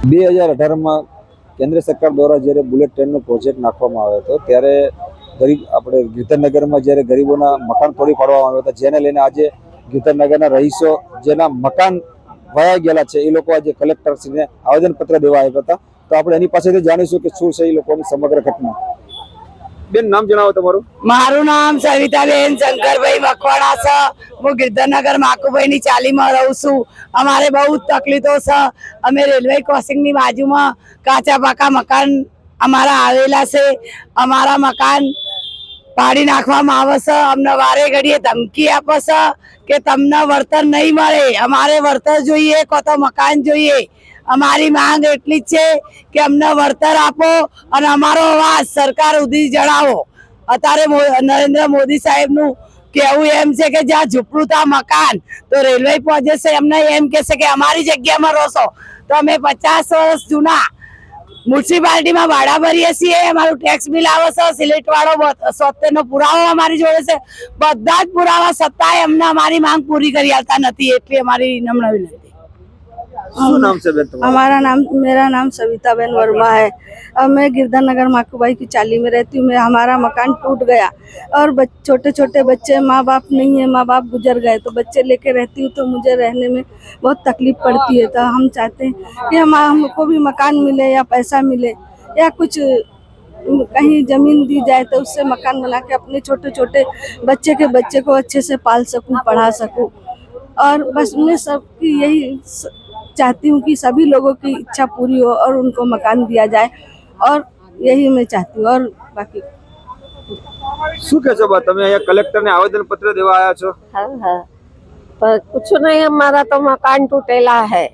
2018 કેન્દ્ર સરકાર દ્વારા જ્યારે બુલેટ ટ્રેનનો પ્રોજેક્ટ નાખવામાં આવ્યો હતો ત્યારે આપણે ગીરધરનગરમાં જ્યારે ગરીબોના મકાન તોડી પાડવામાં આવ્યા હતા, જેને લઈને આજે ગીરધરનગરના રહીશો જેના મકાન વયા ગયેલા છે એ લોકો આજે કલેક્ટરશ્રીને આવેદનપત્ર દેવા આવ્યા હતા. તો આપણે એની પાસેથી જાણીશું કે શું છે એ લોકોની સમગ્ર ઘટના. બેન, નામ જણાવો તમારું. મારું નામ સવિતાબેન શંકરભાઈ મકવાણા છે. હું ગીરધરનગર માકુભાઈ ની ચાલીમાં રહું છું. અમારે બહુ તકલીફો છે. અમે રેલવે ક્રોસિંગ ની બાજુમાં કાચા પાકા મકાન અમારા આવેલા છે. અમારા મકાન પાડી નાખવામાં આવે છે. અમને વારે ઘડીએ ધમકી આપે છે કે તમને વળતર નહીં મળે, અમારે વળતર જોઈએ, કો તો મકાન જોઈએ. અમારી માંગ એટલી જ છે કે અમને વળતર આપો અને અમારો અવાજ સરકાર સુધી જણાવો. અત્યારે નરેન્દ્ર મોદી સાહેબ નું કેવું એમ છે કે જ્યાં ઝૂંપડું ત્યાં મકાન, તો રેલવે પહોંચે છે એમને એમ કે છે કે અમારી જગ્યામાં રહો. તો અમે 50 વર્ષ જૂના મ્યુનિસિપાલિટીમાં ભાડા ભરીએ છીએ. અમારું ટેક્સ બિલ આવે છે, સિલેક્ટ વાળો 70 નો પુરાવો અમારી જોડે છે. બધા જ પુરાવા છતાંય અમને અમારી માંગ પૂરી કરી આપતા નથી. એટલી અમારી નમ્ર વિનંતી. नाम से मेरा नाम सविताबेन वर्मा है। अब मैं गिरधरनगर माकूबाई की चाली में रहती हूँ। हमारा मकान टूट गया और छोटे छोटे बच्चे, माँ बाप नहीं है, माँ बाप गुजर गए, तो बच्चे लेके रहती हूँ तो मुझे रहने में बहुत तकलीफ पड़ती है। तो हम चाहते हैं कि हमको भी मकान मिले या पैसा मिले या कुछ कहीं जमीन दी जाए तो उससे मकान बना के अपने छोटे छोटे बच्चे को अच्छे से पाल सकूं, पढ़ा सकूं। और बस मैं सबकी यही चाहती हूँ कि सभी लोगों की इच्छा पूरी हो और उनको मकान दिया जाए, और यही मैं चाहती हूँ। और बाकी શું કહેશો બા, તમે અહીંયા કલેક્ટરને આવેદન પત્ર દેવા આવ્યા છો? हाँ हाँ, पर कुछ नहीं, हमारा तो मकान टूटेला है।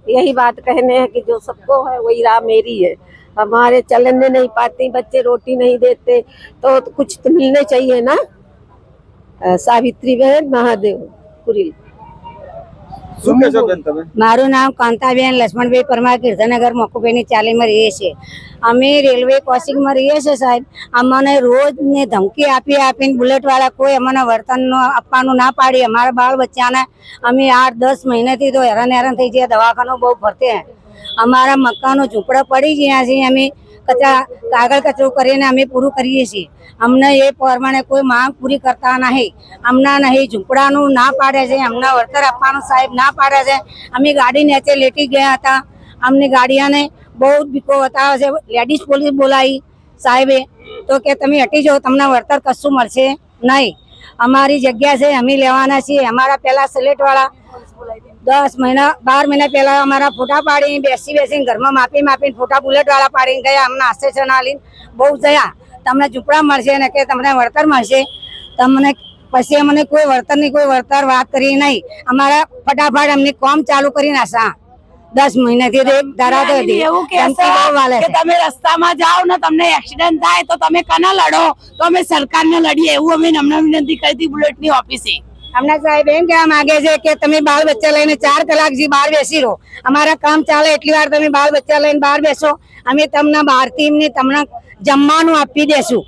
यही बात कहने हैं कि जो सबको है वही राह मेरी है। हमारे चलने नहीं पाती, बच्चे रोटी नहीं देते, तो कुछ तो मिलने चाहिए ना। सावित्री बहन महादेव कुरिल। શું કહેશો બેન તમે? મારું નામ કાંતાબેન લક્ષ્મણભાઈ પરમાર, ગીરધરનગર મકુભાઈની ચાલીમાં રહીએ છીએ. અમે રેલવે ક્રોસિંગમાં રહીએ છીએ સાહેબ. અમને રોજ ને ધમકી આપીને બુલેટ વાળા કોઈ અમને વર્તન આપવાનું ના પાડી. અમારા બાળ બચ્ચાને અમે 8-10 મહિનાથી તો હેરાન થઈ ગયા. દવાખાનો બહુ ફરતે હે. અમારા મકાનો ઝૂંપડા પડી ગયા છે. અમે કાગળ કચરો કરીને અમે પૂરું કરીએ છીએ. અમને એ પ્રમાણે કોઈ માંગ પૂરી કરતા નહીં. અમના નહીં ઝૂંપડાનું ના પાડે છે, અમને વળતર આપવાનું સાહેબ ના પાડે છે. અમે ગાડી નીચે લેટી ગયા હતા. અમને ગાડીઓને બહુ બીકો બતાવે છે. લેડીઝ પોલીસ બોલાવી સાહેબે તો કે તમે હટી જાઓ, તમને વળતર કશું મળશે નહીં. અમારી જગ્યા છે, અમે લેવાના છીએ. અમારા પહેલા સિલેક્ટવાળા 10 મહિના 12 મહિના પહેલા અમારા ફોટા પાડીને બેસીને ઘરમાં માપીને ફોટા બુલેટ વાળા પાડીને ગયા. અમને આશ્ચર્ય ના લઈને બહુ જયા તમને ઝૂંપડા મળશે ને કે તમને વળતર મળશે. તમને પછી અમને કોઈ વળતર વાત કરી નહીં. અમારા ફટાફટ અમને કામ ચાલુ કરી નાખા. 10 મહિનાથી ધરાતો હતી. એવું કે તમે રસ્તામાં જાઓ ને તમને એક્સિડન્ટ થાય તો તમે કના લડો, તો અમે સરકારને લડીએ, એવું અમે નમ્ર વિનંતી કરી હતી બુલેટની ઓફિસે. હમણાં સાહેબ એમ કહેવા માંગે છે કે તમે બાળ બચ્ચા લઈને 4 કલાક બહાર બેસી રહો. અમારા કામ ચાલે એટલી વાર તમે બાળ બચ્ચા લઈને બહાર બેસો. અમે તમને બહારથી તમને જમવાનું આપી દેશું.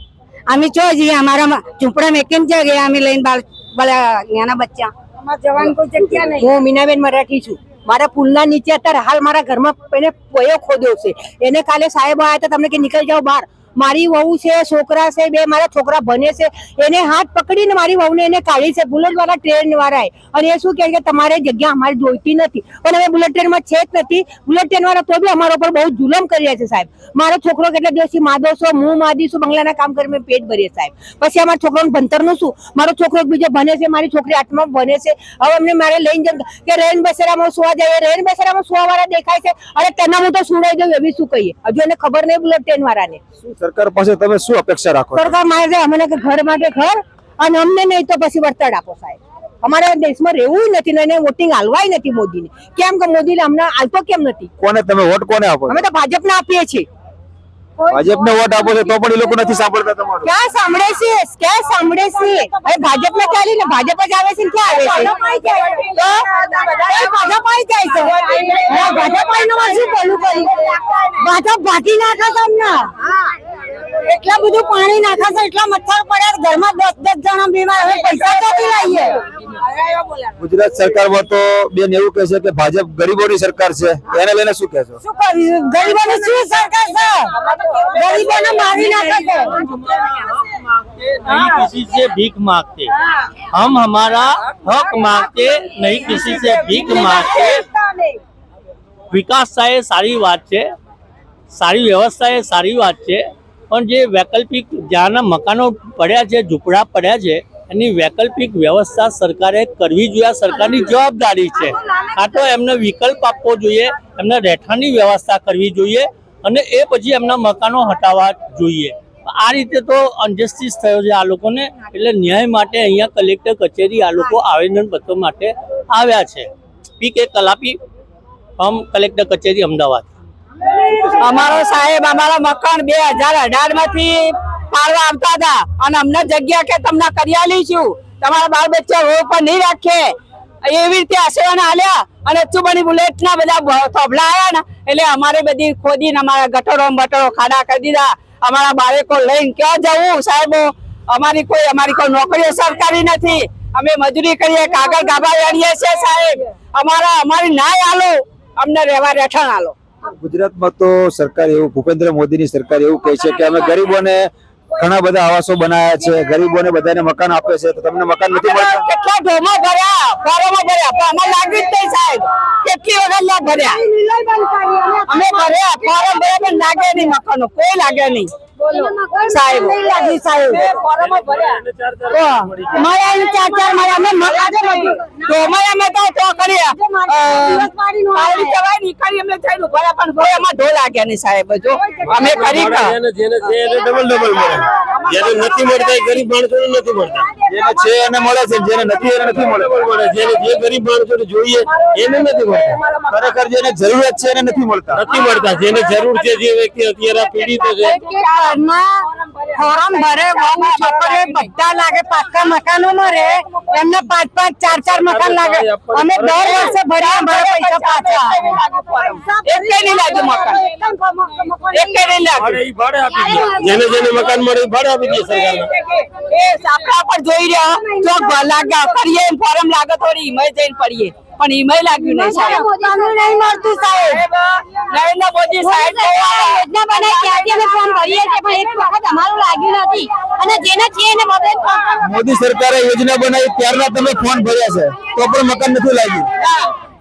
અમે ચો જઈએ, અમારા ઝૂંપડા મેં કેમ છે ગયા અમે લઈને નાના બચ્ચા. અમારા જવાન કોઈ જગ્યા નહીં. હું મીનાબેન મરાઠી છું. મારા પુલના નીચે અત્યારે હાલ મારા ઘરમાં એને પોયો ખોદ્યો છે. એને કાલે સાહેબ આવ્યા હતા, તમને કે નીકળી જાઓ બહાર. મારી વહુ છે, છોકરા છે, 2 મારા છોકરા ભણે છે. એને હાથ પકડીને મારી વહુને એને કાઢી છે બુલેટ વાળા ટ્રેન વાળાએ. અને એ શું કહે કે તમારે જગ્યા અમારે જોઈતી નથી, પણ હવે બુલેટ ટ્રેનમાં છે જ નથી. બુલેટ ટ્રેન વાળા તો બી અમારા ઉપર બહુ જુલમ કરી રહ્યા છે સાહેબ. મારો છોકરો કેટલા દિવસથી માદો છો, હું માદીશું, બંગલાના કામ કરી મેં પેટ ભરીએ સાહેબ. પછી અમારા છોકરાનું ભણતરનું શું? મારો છોકરો બીજો ભણે છે, મારી છોકરી 8માં ભણે છે. હવે અમને મારે લઈને જમ કે રેન બસેરામાં સુવા જાય, રેન બસેરામાં સુવા વાળા દેખાય છે. અરે તેના હું તો સુડાઈ દઉં એવી શું કહીએ? હજુ એને ખબર નહીં બુલેટ ટ્રેન વાળાને. સરકાર પાસે તમે શું અપેક્ષા રાખો? સરકાર મારે અમને કે ઘર માટે ઘર, અને અમને નહીં તો પછી વળતર આપો સાહેબ. અમારા દેશમાં રહેવું નથી ને એને વોટિંગ હાલવાય નથી મોદીને. કેમ કે મોદીને હમણાં હાલતો કેમ નથી? કોને તમે વોટ કોને આપો છો? અમે તો ભાજપને આપીએ છીએ. ભાજપને વોટ આપો છો તો પણ એ લોકો નથી સાંભળતા તમારું. ક્યાં સાંભળે છે? ક્યાં સાંભળે છે? હવે ભાજપને ચાલી ને ભાજપ જ આવે છે ને ક્યાં આવે છે? તો એ ભાજપ આવી જાય છે. હા, ભાજપ આવીને અમારે શું પેલું કર્યું? ભાજપ ભાગી નાખે તમને. એટલા બધું પાણી નાખાશે, એટલા મચ્છર પડે ઘરમાં 10 જણા બીમાર. હવે પૈસા ક્યાંથી લાવીએ? ગુજરાત સરકારમાં તો બેન એવું કહે છે કે ભાજપ ગરીબોની સરકાર છે, એને લઈને શું કહેશો? શું કર્યું? ગરીબોની શું સરકાર છે? ગરીબોને મારી નાખે છે. नहीं किसी से भीख मांगते, हम हमारा हक मांगते नहीं किसी से भीख मांगते। વિકાસ થાય એ સારી વાત છે, સારી વ્યવસ્થા એ સારી વાત છે, પણ જે વૈકલ્પિક જ્યાંના મકાનો પડ્યા છે, ઝૂંપડા પડ્યા છે, એની વૈકલ્પિક વ્યવસ્થા સરકારે કરવી જોઈએ. સરકારની જવાબદારી છે. આ તો એમને વિકલ્પ આપવો જોઈએ, એમને રહેઠાણની વ્યવસ્થા કરવી જોઈએ અને એ પછી એમના મકાનો હટાવવા જોઈએ. આ રીતે તો અનજસ્ટિસ થયો છે આ લોકોને, એટલે ન્યાય માટે અહીંયા કલેક્ટર કચેરી આ લોકો આવેદનપત્ર માટે આવ્યા છે. પી.કે. કલાપી, હમ કલેક્ટર કચેરી અમદાવાદ. અમારો સાહેબ અમારા મકાન 2018 માંથી પાડવા આવતા હતા અને અમને જગ્યા કે તમને કરી આલીશું, તમારા બાળ બચ્ચા રોડ પર નહીં રાખે એવી રીતે આશીર્વાદ આલ્યા. અને ચુબણી બુલેટ ના બધા થોભલા આવ્યા ને એટલે અમારે બધી ખોદીને અમારા ગટરો બટરો ખાડા કરી દીધા. અમારા બાળકો લઈને ક્યાં જવું સાહેબો? અમારી કોઈ નોકરીઓ સરકારી નથી, અમે મજૂરી કરીએ, કાગળ ગાભા વેણીએ છીએ સાહેબ. અમારી નાય આલો, અમને રહેવા રહેઠાણ આલો. ગુજરાતમાં તો સરકાર એવું, ભૂપેન્દ્ર મોદીની સરકાર એવું કહે છે કે અમે ગરીબોને ઘણા બધા આવાસો બનાવ્યા છે, ગરીબોને બધાને મકાન આપે છે, તો તમને મકાન નથી મળતા? કેટલા ઢોમો ભર્યા, ફોરમો ભર્યા, પણ અમારે લાગ્યું જ નહીં સાહેબ. કેટલી વખત ના ભર્યા અમે ભર્યા, ફોરમ ભર્યા પણ લાગે નહીં, મકાનો કોઈ લાગે નહીં સાહેબ. લાગી સાહેબ ફોરમો ભર્યા તો મારા 4 મારા અમે ઢોમો અમે તો કર્યા પાણી જવાય નહીં કરી અમને થયેલું ભર્યા પણ કોઈ એમાં ઢો લાગ્યા નહીં સાહેબ. જો અમે કરી ડબલ મળે, જેને નથી મળતા એ ગરીબ માણસોને નથી મળતા, જેને છે એને મળે છે, જેને નથી એને નથી મળે. જેને જે ગરીબ માણસોને જોઈએ એને નથી મળતા, ખરેખર જેને જરૂરિયાત છે એને નથી મળતા. જેને જરૂર છે, જે વ્યક્તિ અત્યારે પીડિત છે ફોરમ ભરે બહુ છોકરીઓ બધા લાગે, પાકા મકાનો માં રહે એમને 5-5 4-4 મકાન લાગે. અમે દર વર્ષે ભર્યા, અમારા પૈસા પાછા એક નહીં લાગ્યું મકાન, એક નહીં લાગ્યું. જેને મકાન મળે એ ભાડે આપી દે સરકાર. એ સાપડા પર જોઈ રહ્યા ચોક લાગ્યા કરીએ ફોરમ લાગે થોડી હિમાય જઈને પડીએ પણ હિમાય લાગ્યું નહીં સાહેબ. નહીં મળતું સાહેબ. નરેન્દ્ર મોદી સાહેબ યોજના બનાવી ત્યાંથી અમે ફોર્મ ભરીએ છીએ પણ એક વખત અમારું લાગ્યું નથી અને જેને છે એને મદદ. મોદી સરકારે યોજના બનાવી ત્યારના તમે ફોન ભર્યા છે તો પણ મકાન નથી લાગ્યું.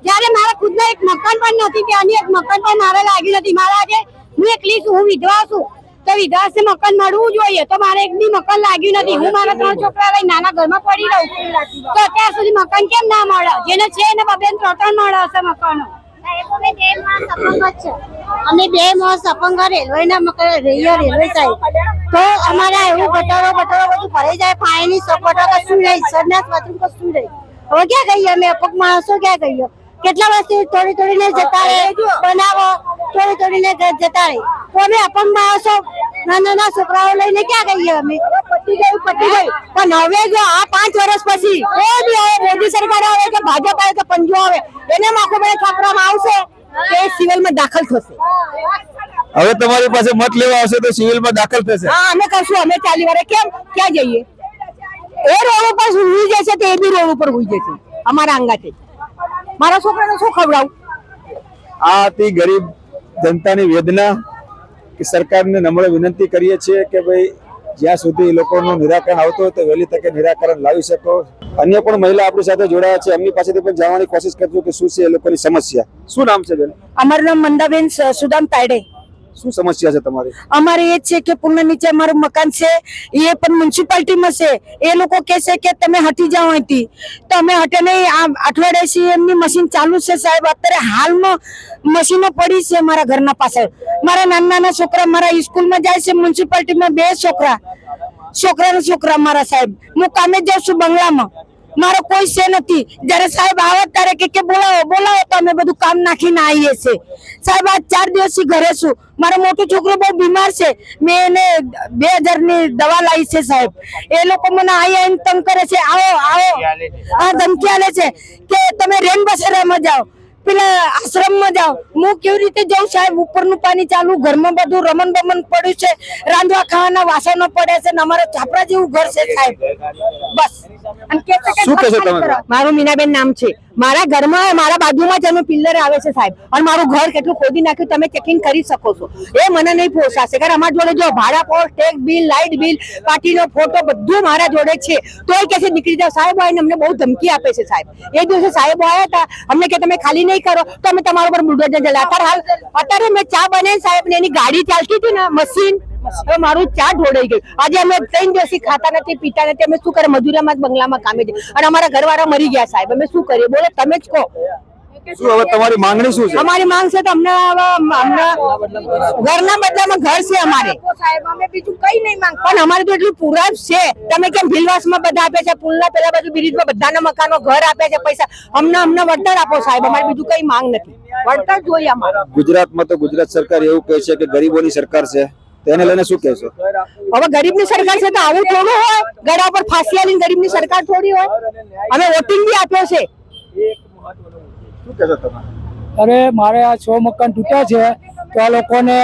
જયારે મારા ખુદના એક મકાન પણ નથી, ત્યાંની એક મકાન પણ મારે લાગ્યું નથી. મારા આજે હું એકલી છું, હું વિધવા છું, તો વિધવા મકાન મળવું જોઈએ, તો મારે એક બી મકાન લાગ્યું નથી. હું મારા 3 છોકરા લઈને નાના ઘરમાં પડી રહું છું, તો અત્યાર સુધી મકાન કેમ ના મળે? જેને છે એને 2-3 મળે હશે મકાનો. અમે 2 માસ અપંગ રેલવેના મકાન રહીએ રેલવે સાઈડ, તો અમારા એવું ગટરો બધું ભરાઈ જાય, પાણીની સગવડો કશું નહીં, સરનાથ બાથરૂમ કશું નહીં. હવે ક્યાં કહીએ અમે અપંગ માણસો, ક્યાં કહીએ? કેટલા વર્ષથી થોડી જતા રહે બનાવો, થોડીને જતા રહે, તો અમે અપંગ માણસો નાના છોકરાઓ લઈને ક્યાં કહીએ? અમે પતી ગયું પણ હવે જો આ 5 વર્ષ પછી કોઈ બી આવે, મોદી સરકાર આવે કે ભાજપ આવે કે પંજો આવે, એને આખો બધા છોકરામાં આવશે કે સિવિલમાં દાખલ થશે. હવે તમારી પાસે મત લેવા આવશે તો સિવિલમાં દાખલ થશે. હા અમે કરશું, અમે ચાલી વારે કેમ ક્યાં જઈએ? એ રોડ ઉપર સુઈ જશે તો એ બી રોડ ઉપર સુઈ જશે અમારા અંગાથી. મારા છોકરાને શું ખવડાવું? આ હતી ગરીબ જનતાની વેદના કે સરકારને નમ્ર વિનંતી કરીએ છીએ કે ભાઈ જ્યાં સુધી એ લોકોનું નિરાકરણ આવતું હોય તો વહેલી તકે નિરાકરણ લાવી શકો. અન્ય પણ મહિલા આપણી સાથે જોડાયા છે, એમની પાસેથી પણ જાણવાની કોશિશ કરજો કે શું છે એ લોકોની સમસ્યા. શું નામ છે બેન? અમારું નામ મંદાબેન સુદામ તાયડે. શું સમસ્યા છે તમારી? અમારે એ છે કે પુલના નીચે અમારું મકાન છે, એ પણ મ્યુનિસિપાલિટીમાં છે. એ લોકો કહે છે કે તમે હટી જાઓ અહીંથી, તો અમે હટે નહીં. આ અઠવાડિયે એમની મશીન ચાલુ છે સાહેબ. અત્યારે હાલમાં મશીનો પડી છે મારા ઘરના પાછળ. મારા નાના છોકરા મારા સ્કૂલમાં જાય છે, મ્યુનિસિપાલિટીમાં 2 છોકરા મારા સાહેબ. હું કામે જાઉં છું બંગલામાં, મારો કોઈ છે નથી. જ્યારે સાહેબ આવે ત્યારે કે બોલાવો બોલાવો તો અમે બધું કામ નાખીને આવીએ છીએ. સાહેબ આ 4 દિવસથી ઘરે છું. મારો મોટો છોકરો બહુ બીમાર છે. મેં એને 2000 ની દવા લાવી છે સાહેબ. એ લોકો મને આવીને તંગ કરે છે, આવો આવો આ ધમકી આલે છે કે તમે રેન બસેરામાં જાઓ, પેલા આશ્રમમાં જાઓ. હું કેવી રીતે જાઉં સાહેબ? ઉપરનું પાણી ચાલુ, ઘરમાં બધું રમણ બમન પડ્યું છે, રાંધવા ખાવાના વાસણો પડ્યા છે ને અમારે છાપરા જેવું ઘર છે સાહેબ. બસ. અને કે છે કે શું કહેશો તમે? મારું મીનાબેન નામ છે. મારા ઘરમાં મારા બાજુમાં જ એનું પિલ્લર આવે છે સાહેબ, અને મારું ઘર કેટલું ખોદી નાખ્યું તમે ચેકિંગ કરી શકો છો. એ મને નહીં પોસાશે, કારણ અમારા જોડે જો ભાડા post, tax bill, light bill, પાર્ટીનો ફોટો બધું મારા જોડે છે. તોય કે છે નીકળી જાવ. સાહેબ આવીને અમને બહુ ધમકી આપે છે સાહેબ. એ દિવસે સાહેબ આવ્યા હતા, અમને કે તમે ખાલી નહીં કરો તો અમે તમારા પર બુલડોઝર ચલાવ્યા. અત્યારે મેં ચા બનાવી સાહેબ ને એની ગાડી ચાલતી હતી ને મશીન, હવે મારું ચા ઢોળાઈ ગયું. આજે અમે 3 દિવસથી ખાતા નથી પીતા નથી. અમે શું કરે? મજૂરામાં બંગલામાં કામે છે અને અમારા ઘરવાળા મરી ગયા સાહેબ. અમે શું કરીએ બોલો? તમે જ કહો. શું હવે તમારી માંગણી શું છે? અમારી માંગ છે તો અમને ઘરના બદલામાં ઘર છે અમારે સાહેબ. અમે બીજું કઈ નહીં માંગ, પણ અમારે તો એટલું પૂરા જ છે. તમે કેમ ભીલવાસમાં બધા આપે છે, પુલના પેલા બાજુ બ્રિજમાં બધાના મકાનો ઘર આપે છે પૈસા, અમને વળતર આપો સાહેબ. અમારે બીજું કઈ માંગ નથી, વળતર જોઈએ અમારે. ગુજરાતમાં તો ગુજરાત સરકાર એવું કહે છે કે ગરીબોની સરકાર છે, તેને લઈને શું કહેશો? હવે ગરીબની સરકાર છે તો આવું થોડું હોય? ગળા પર ફાંસી આલીને ગરીબની સરકાર થોડી હોય? અમે વોટિંગ બી આપ્યો છે. શું કહેશો તમે? અરે મારે આ 6 મકાન તૂટ્યા છે, તો આ લોકોને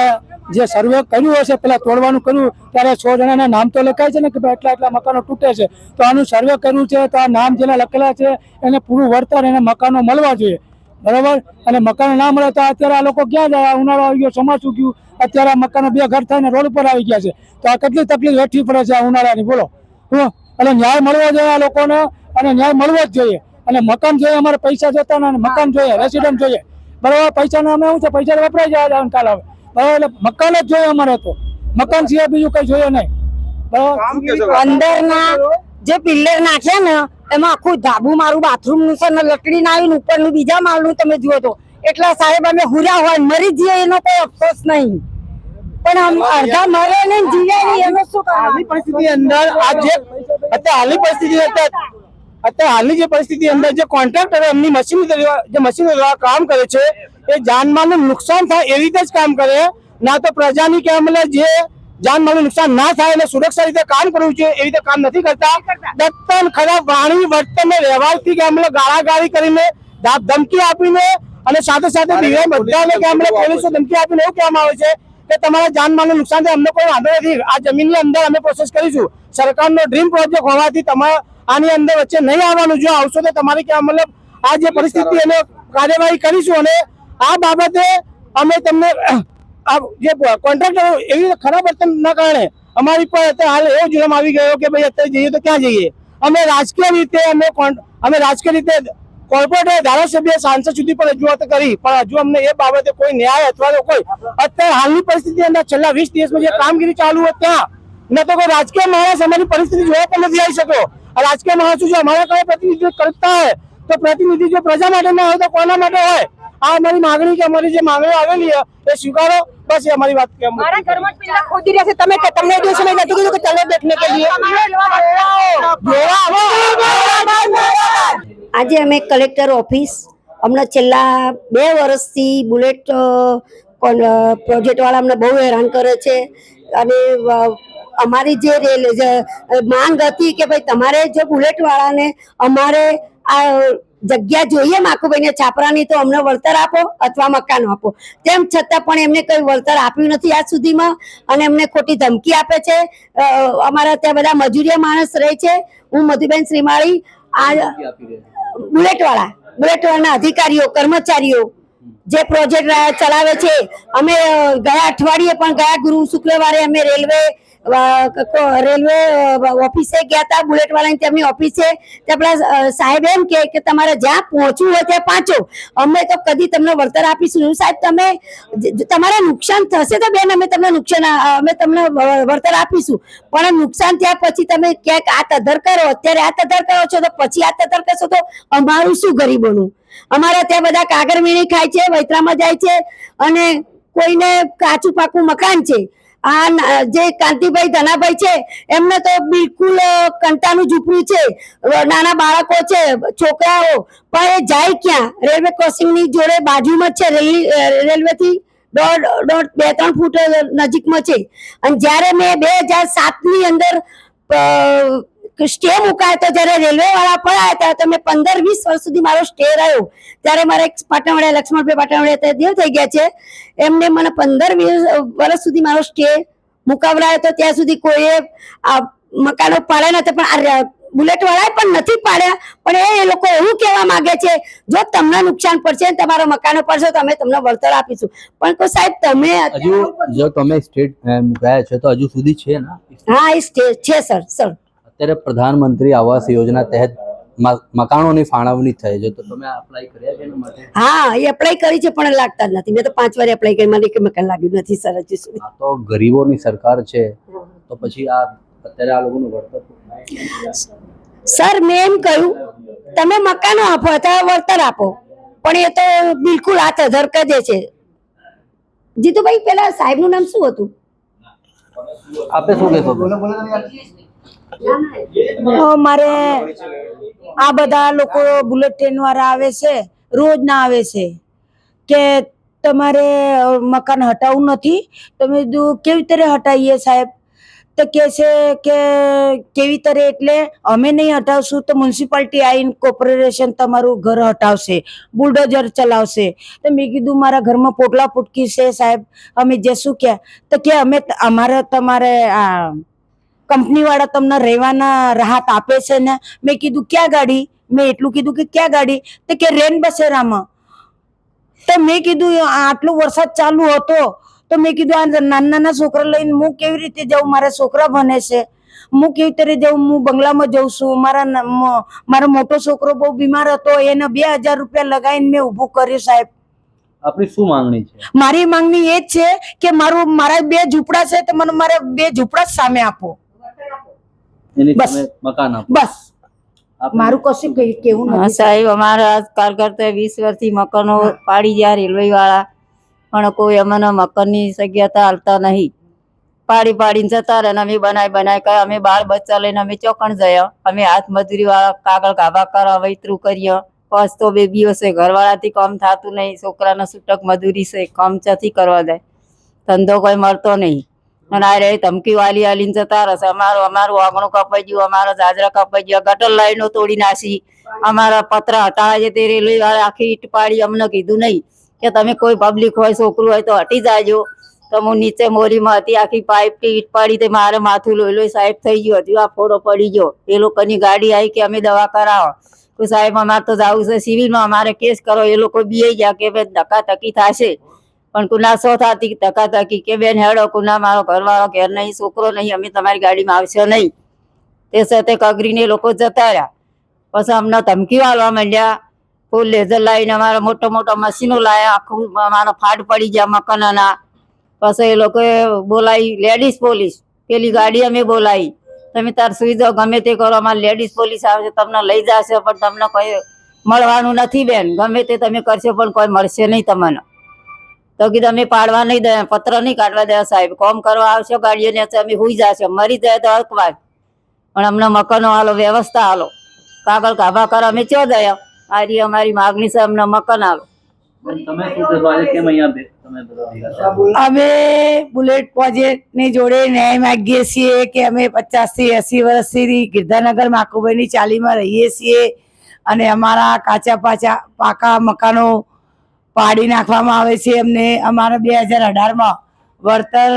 જે સર્વે કર્યું હશે, પેલા તોડવાનું કર્યું ત્યારે 6 જણાના નામ તો લખાય છે ને કે ભાઈ એટલા એટલા મકાનો તૂટે છે. તો આનું સર્વે કર્યું છે તો આ નામ જેના લખેલા છે એને પૂરું વળતર, એને મકાનો મળવા જોઈએ, બરાબર. અને મકાનો ના મળે તો અત્યારે આ લોકો ક્યાં જાય? ઉનાળો આવી ગયો, ચોમાસું ગયું, અત્યારે આ મકાનો 2 ઘર થઈને રોડ ઉપર આવી ગયા છે. તો આ કેટલી તકલીફ વેઠવી પડે છે આ ઉનાળાની, બોલો. એટલે ન્યાય મળવો જોઈએ આ લોકોને, અને ન્યાય મળવો જ જોઈએ. અને મકાન જોઈએ, અમારે પૈસા જોતા ને મકાન જોઈએ, રેસિડન્ટ જોઈએ, બરાબર. પૈસાનો અમે શું છે, પૈસા વપરાઈ જાય કાલ આવે, બરાબર. એટલે મકાન જ જોઈએ અમારે, તો મકાન સિવાય બીજું કઈ જોઈએ નહીં, બરાબર. અંદરના જે પિલ્લર નાખ્યા ને એમાં આખું ધાબુ મારું બાથરૂમ નું છે ને લકડી ના આવીને ઉપરનું બીજા માળનું તમે જુઓ તો એટલા સાહેબ અમે હુર્યા હોય મરી જઈએ એનો કોઈ અફસોસ નહીં, પણ આમ અડધા મરે નહીં જીવે નહીં એનો શું હાલની પરિસ્થિતિ અંદર આજે હાલની જે પરિસ્થિતિ અંદર જે કોન્ટ્રાક્ટરો એમની મશીનો દ્વારા કામ કરે છે એ જાનમાલનું નુકસાન થાય એવી રીતે જ કામ કરે, ના તો પ્રજાની કે અમલે જે જાનમાલનું નુકસાન ના થાય અને સુરક્ષા રીતે કામ કરવું જોઈએ એવી રીતે કામ નથી કરતા. દત્તન ખરાબ વાણી વર્તન વ્યવહારથી કે અમલે ગાળાગાળી કરીને, ધમકી આપીને, અને સાથે સાથે બધાને કે અમલે પોલીસો ધમકી આપીને એવું કહેવામાં આવે છે કે તમારા જાનમાલનું નુકસાન થાય, અમને કોઈ વાંધો નથી, આ જમીનની અંદર અમે પ્રોસેસ કરીશું. સરકારનો ડ્રીમ પ્રોજેક્ટ હોવાથી તમારે આની અંદર વચ્ચે નહીં આવવાનું. જો આવશો તો તમારી કે મતલબ આ જે પરિસ્થિતિ એને કાર્યવાહી કરીશું. અને આ બાબતે અમે તમને જે કોન્ટ્રાક્ટર એવી ખરાબ વર્તનના કારણે અમારી પર હાલ એવો જુલમ આવી ગયો કે ભાઈ અત્યારે જઈએ તો ક્યાં જઈએ. અમે રાજકીય રીતે કોર્પોરેટર, ધારાસભ્ય, સાંસદ સુધી પણ રજૂઆત કરી, પણ હજુ અમને એ બાબતે કોઈ ન્યાય અથવા તો કોઈ અત્યારે હાલની પરિસ્થિતિ અંદર છેલ્લા 20 દિવસમાં જે કામગીરી ચાલુ હોય ત્યાં ન તો કોઈ રાજકીય માણસ અમારી પરિસ્થિતિ જોવા પણ નથી આવી શક્યો. રાજકીય માણસો જો અમારા કઈ પ્રતિનિધિત્વ કરતા હોય તો પ્રતિનિધિ જો પ્રજા માટે ના હોય તો કોના માટે હોય? આ અમારી માંગણી કે અમારી જે માંગણીઓ આવેલી છે એ સ્વીકારો, બસ એ અમારી વાત કે મારા ઘરમાં પિલ્લા ખોદી રહ્યા છે. તમે તમને એ દિવસે મેં નતું કીધું કે ચલો દેખને કે લીએ? આજે અમે કલેક્ટર ઓફિસ હમણાં છેલ્લા 2 વર્ષથી બુલેટ પ્રોજેક્ટવાળા અમને બહુ હેરાન કરે છે. અને અમારી જે માંગ હતી કે ભાઈ તમારે જો બુલેટવાળાને અમારે આ જગ્યા જોઈએ માકુભાઈને છાપરાની તો અમને વળતર આપો અથવા મકાન આપો. તેમ છતાં પણ એમને કોઈ વળતર આપ્યું નથી આજ સુધીમાં, અને એમને ખોટી ધમકી આપે છે. અમારા ત્યાં બધા મજૂરિયા માણસ રહે છે. હું મધુબેન શ્રીમાળી, આ બુલેટવાળાના અધિકારીઓ, કર્મચારીઓ જે પ્રોજેક્ટ ચલાવે છે. અમે ગયા અઠવાડિયે પણ ગયા શુક્રવારે અમે રેલવે ઓફિસે ગયા હતા, બુલેટ વાળાની તેમની ઓફિસે. આપણા સાહેબ એમ કે તમારે જ્યાં પહોંચવું હોય ત્યાં પહોંચો, અમે તો કદી તમને વળતર આપીશું. સાહેબ તમે તમારે નુકસાન થશે તો બેન અમે તમને વળતર આપીશું, પણ નુકસાન થયા પછી તમે ક્યાંક આ તધર કરો, અત્યારે આ તધર કરો છો તો પછી આ તધર કરશો તો અમારું શું ગરીબોનું? અમારા ત્યાં બધા કાગર વીણી ખાય છે, વૈતરામાં જાય છે, અને કોઈને કાચું પાકું મકાન છે જે કાંતિભાઈ ધનાભાઈ છે એમને તો બિલકુલ કંટાનું ઝૂંપડું છે, નાના બાળકો છે, છોકરાઓ, પણ એ જાય ક્યાં? રેલવે ક્રોસિંગ ની જોડે બાજુમાં જ છે, રેલવે થી 2-3 ફૂટ નજીકમાં છે. અને જ્યારે મેં 2007 ની અંદર સ્ટે મુકાયો હતો, જ્યારે રેલવે વાળા પણ આવ્યા હતા, તો મેં 15-20 વર્ષ સુધી મારો સ્ટે રહ્યો. ત્યારે મારા એક પાટણવાળા લક્ષ્મણભાઈ પાટણવાળા તે દેવ થઈ ગયા છે, એમને મને 15-20 વર્ષ સુધી મારો સ્ટે મુકાવડાયો હતો. ત્યાં સુધી કોઈએ આ મકાનો પાડ્યા નતા, પણ આ બુલેટ વાળાએ પણ નથી પાડ્યા. પણ એ લોકો એવું કહેવા માંગે છે, જો તમને નુકસાન પડશે ને તમારો મકાનો પડશે તો અમે તમને વળતર આપીશું. પણ કોઈ સાહેબ તમે હજુ જો તમે સ્ટેટ મુકાયા છે તો હજુ સુધી છે ને? હા, એ સ્ટેજ છે સર. અત્યારે પ્રધાનમંત્રી આવાસ યોજના તહેત મકાનોની ફાળવણી થઈ છે, તો તમે અપ્લાય કર્યા છે એના માટે? હા, એ એપ્લાય કરી છે પણ લાગતા જ નથી. મેં તો 5 વાર એપ્લાય કરી, મને એક મકાન લાગ્યું નથી સર હજી સુધી. આ તો ગરીબોની સરકાર છે, તો પછી આ અત્યારે આ લોકોનું વળતર સર મેં એમ કહ્યું તમે મકાનો આપો અથવા વળતર આપો, પણ એ તો બિલકુલ હાથ અધર કરે છે. જીતુભાઈ, પેલા સાહેબનું નામ શું હતું? આપે શું કહેશો? મારે આ બધા લોકો બુલેટ ટ્રેન વાળા આવે છે, રોજ ના આવે છે કે તમારે મકાન હટાવવું નથી. તમે કેવી રીતે હટાવીએ સાહેબ? તો કે છે કે કેવી રીતે એટલે અમે નહીં હટાવશું તો મ્યુનિસિપાલિટી આવીને કોર્પોરેશન તમારું ઘર હટાવશે, બુલડોઝર ચલાવશે. તો મેં કીધું મારા ઘરમાં પોટલા પોટકી છે સાહેબ, અમે જશું ક્યાં? તો કે અમે તમારે આ કંપની વાળા તમને રહેવાના રાહત આપે છે ને. મેં કીધું ક્યાં ગાડી? મેં એટલું કીધું કે ક્યાં ગાડી? તો કે રેન બસેરામાં. તો મેં કીધું આટલો વરસાદ ચાલુ હતો તો મેં કીધું આ નાના છોકરા લઈને હું કેવી રીતે જાઉં? મારા છોકરા ભણે છે, હું કેવી રીતે જાઉં? હું બંગલામાં જઉં છું. મારો મોટો છોકરો બહુ બીમાર હતો, એને 2000 રૂપિયા લગાવીને મેં ઊભું કર્યું સાહેબ. આપણી શું માંગણી છે? મારી માંગણી એ જ છે કે મારા 2 ઝૂંપડા છે તો મને મારા 2 ઝૂંપડા જ સામે આપો, એની બસ. સામે મકાન આપો, બસ. મારું કશું કેવું હા નથી સાહેબ, અમારા કાર્યકર્તા 20 વર્ષથી મકાનો પાડી ગયા રેલવે વાળા, પણ કોઈ અમને મકાનની જગ્યા હાલતા નહીં. પાડીને જતા રહે. અમે બનાવી કે અમે બાળ બચ્ચા લઈને અમે ચોકણ જયા. અમે હાથ મજૂરી વાળા કાગળ ગાભા કરવા વૈતરું કરીએ. બસ તો બેબીઓ છે, ઘરવાળાથી કામ થતું નહીં, છોકરાના છૂટક મજૂરી છે, કામ ચાથી કરવા જાય, ધંધો કોઈ મળતો નહીં. અને આ રે ધમકી આલીને જતા રહેશે. અમારું આંગણું કપાઈ ગયું, અમારા જાજરા કપાઈ ગયા, ગટર લાઈનો તોડી નાખી, અમારા પત્ર હટાવે છે. તે રેલવે વાળા આખી ઈટ પાડી, અમને કીધું નહીં કે તમે કોઈ પબ્લિક હોય, છોકરું હોય તો હટી જાજો. તો હું નીચે મોરીમાં હતી, આખી પાઇપ થી ઈટ પાડી, તે મારે માથું લોહી સાહેબ થઈ ગયું. હજુ આ ફોડો પડી ગયો. એ લોકોની ગાડી આવી કે અમે દવા કરાવો. તો સાહેબ અમારે તો જવું છે સિવિલમાં, અમારે કેસ કરો. એ લોકો બી ગયા કે ભાઈ ધક્કાધક્કી થશે, પણ કુના સો થતી ધક્કાધક્કી કે બેન હેડો, કુના મારો ઘરવાળો ઘેર નહીં, છોકરો નહીં, અમે તમારી ગાડીમાં આવશે નહીં. તે સાથે કગરીને લોકો જતા રહ્યા. પછી અમને ધમકી વાળવા માંડ્યા. ફૂલ લેઝર લાવીને અમારા મોટા મશીનો લાવ્યા, આખું અમારા ફાડ પડી ગયા મકાનના. પછી એ લોકોએ બોલાવી લેડીઝ પોલીસ, પેલી ગાડી અમે બોલાવી, તમે તાર સુઈ જાઓ, ગમે તે કરો, અમારે લેડીઝ પોલીસ આવે છે, તમને લઈ જશે, પણ તમને કોઈ મળવાનું નથી બેન. ગમે તે તમે કરશો પણ કોઈ મળશે નહીં તમને. તો કીધું અમે પાડવા નહીં દે, પત્ર નહીં કાઢવા દે સાહેબ. કોમ કરવા આવશો ગાડીઓને અમે હુઈ જશે, મરી જાય તો અકવાર, પણ અમને મકાનો હાલો, વ્યવસ્થા હાલો, કાગળ ગાભા કર. અમે ચો ગયા. આ અમારી માગણી છે, અમને મકાન હાલો. તમે શું કહેશો? આજે કેમ અહીંયા તમે બધા ભેગા થયા? અમે બુલેટ પ્રોજેક્ટ ની જોડે ન્યાય માંગીએ છીએ કે અમે 50 થી 80 વર્ષથી ગિરધારનગર માકુભાઈની ચાલીમાં રહીએ છીએ, અને અમારા કાચા પાકા મકાનો પાડી નાખવામાં આવે છે. અમને અમારા 2018માં વળતર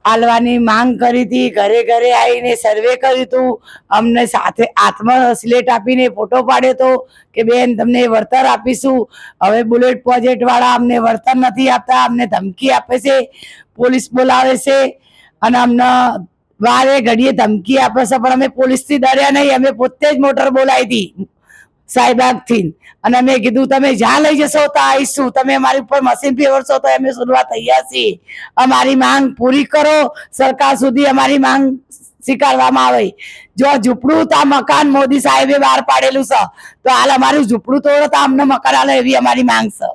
આલવાની માંગ કરી હતી. ઘરે ઘરે આવીને સર્વે કર્યું હતું. અમને સાથે હાથમાં સ્લેટ આપીને ફોટો પાડ્યો હતો કે બેન તમને વળતર આપીશું. હવે બુલેટ પ્રોજેક્ટ વાળા અમને વળતર નથી આપતા, અમને ધમકી આપે છે, પોલીસ બોલાવે છે, અને અમને વારે ઘડીએ ધમકી આપે છે. પણ અમે પોલીસથી ડર્યા નહીં, અમે પોતે જ મોટર બોલાવી હતી સાહેબાગથી, અને અમે કીધું તમે જ્યાં લઈ જશો તો આવીશું, તમે અમારી ઉપર મશીન ફેરવશો તો અમે સુધવા તૈયાર છીએ. અમારી માંગ પૂરી કરો, સરકાર સુધી અમારી માંગ સ્વીકારવામાં આવે. જો ઝૂંપડું તો મકાન મોદી સાહેબે બહાર પાડેલું છે, તો હાલ અમારું ઝૂંપડું તોડો તો અમને મકાન આલે, એવી અમારી માંગ છે.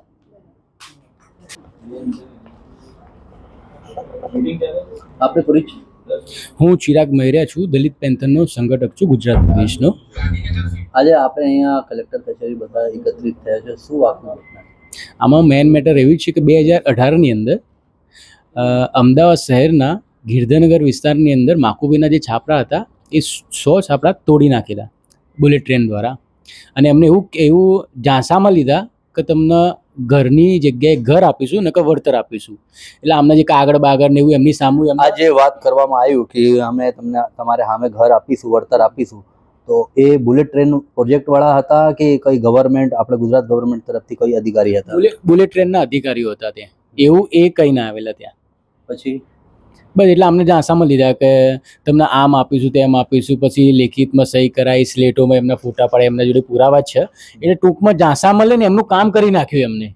આપણે થોડી હું ચિરાગ મહેરિયા છું, દલિત પેન્થરનો સંગઠક છું ગુજરાત પ્રદેશનો. આજે આપણે અહીંયા કલેક્ટર કચેરી બધા એકત્રિત થયા છે, શું આખું ઘટના? આમાં મેન મેટર એવી છે કે 2018ની અંદર અમદાવાદ શહેરના ગિરધરનગર વિસ્તારની અંદર માકુબીના જે છાપરા હતા એ 100 છાપરા તોડી નાખેલા બુલેટ ટ્રેન દ્વારા, અને એમને એવું ઝાંસામાં લીધા કે તમને ઘરની જગ્યાએ ઘર આપીશું ને કે વળતર આપીશું. એટલે આમના જે કાગળ બાગળ ને એવું એમની સામું આ જે વાત કરવામાં આવ્યું કે અમે તમારે સામે ઘર આપીશું, વળતર આપીશું, તો એ બુલેટ ટ્રેન પ્રોજેક્ટ વાળા હતા કે કઈ ગવર્મેન્ટ, આપણે ગુજરાત ગવર્મેન્ટ તરફથી કઈ અધિકારી હતા? બુલેટ ટ્રેનના અધિકારીઓ હતા ત્યાં, એવું એ કઈ ના આવેલા ત્યાં. પછી બસ એટલે અમને ઝાંસામાં લીધા કે તમને આમ આપીશું તેમ આપીશું, પછી લેખિતમાં સહી કરાવી, સ્લેટોમાં એમના ફોટા પડે, એમના જોડે પુરાવા જ છે. એટલે ટૂંકમાં ઝાંસામાં લઈને એમનું કામ કરી નાખ્યું, એમને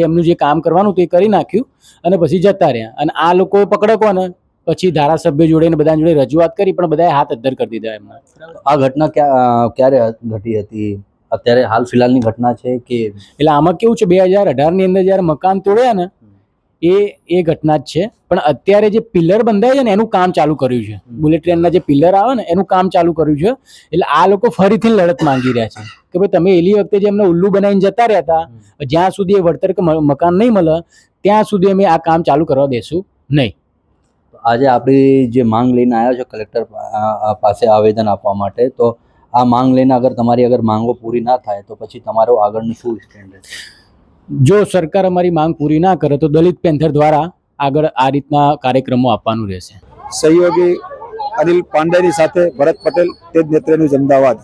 એમનું જે કામ કરવાનું તે કરી નાખ્યું અને પછી જતા રહ્યા. અને આ લોકો પકડે કોને, પછી ધારાસભ્ય જોડે ને બધા જોડે રજૂઆત કરી, પણ બધાએ હાથ અદ્ધર કરી દીધા એમના. આ ઘટના ક્યારે ઘટી હતી? અત્યારે હાલ ફિલહાલની ઘટના છે કે? એટલે આમાં કેવું છે, 2018ની અંદર જ્યારે મકાન તોડ્યા ને એ ઘટના જ છે. પણ અત્યારે જે પિલર બંધાય છે ને એનું કામ ચાલુ કર્યું છે. બુલેટ ટ્રેનના જે પિલર આવે ને એનું કામ ચાલુ કર્યું છે. એટલે આ લોકો ફરીથી લડત માંગી રહ્યા છે કે ભાઈ તમે એલી વખતે જે એમને ઉલ્લુ બનાવીને જતા રહ્યા હતા, જ્યાં સુધી એ વળતર કે મકાન નહીં મળે ત્યાં સુધી અમે આ કામ ચાલુ કરવા દેશું નહીં. આજે આપણી જે માંગ લઈને આવ્યા છો કલેક્ટર પાસે આવેદન આપવા માટે, તો આ માંગ લઈને તમારી માંગો પૂરી ના થાય તો પછી તમારો આગળનું શું સ્ટેન્ડ રહેશે? જો સરકાર અમારી માંગ પૂરી ના કરે તો દલિત પેન્થર દ્વારા આગળ આ રીતના કાર્યક્રમો આપવાનું રહેશે. સહયોગી અનિલ પાંડેની સાથે ભરત પટેલ, તેજ નેત્ર ન્યૂઝ, અમદાવાદ.